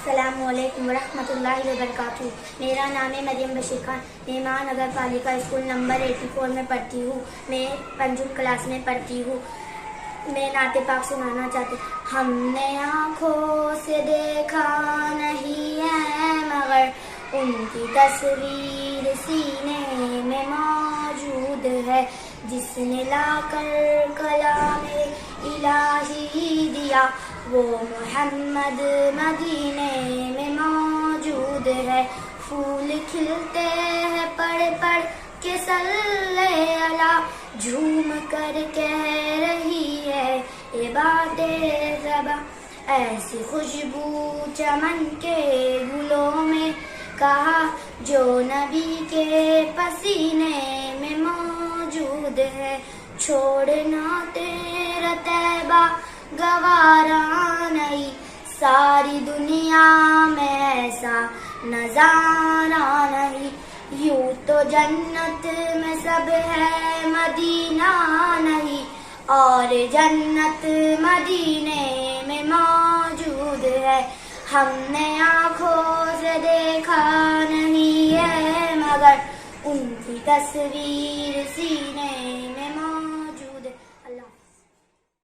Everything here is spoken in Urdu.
السلام علیکم ورحمۃ اللہ وبرکاتہ۔ میرا نام ہے مریم بشیر خان۔ میں ماں نگر پالیکا اسکول نمبر 84 میں پڑھتی ہوں۔ میں پنجم کلاس میں پڑھتی ہوں۔ میں نعت پاک سنانا چاہتی ہوں۔ ہم نے آنکھوں سے دیکھا نہیں ہے مگر ان کی تصویر سینے میں موجود ہے، جس نے لا کر کلام الہی دیا وہ محمد مدینے میں موجود ہے۔ پھول کھلتے ہیں پڑھ پڑھ کے صلی اللہ، جھوم کر کہہ رہی ہے یہ باتیں زباں، ایسی خوشبو چمن کے گلوں میں کہا جو نبی کے پسینے میں موجود ہے۔ چھوڑنا تیرا طیبہ گوارا نہیں، ساری دنیا میں ایسا نظارہ نہیں، یوں تو جنت میں سب ہے مدینہ نہیں، اور جنت مدینے میں موجود ہے۔ ہم نے آنکھوں سے دیکھا نہیں ہے مگر ان کی تصویر سینے میں موجود ہے۔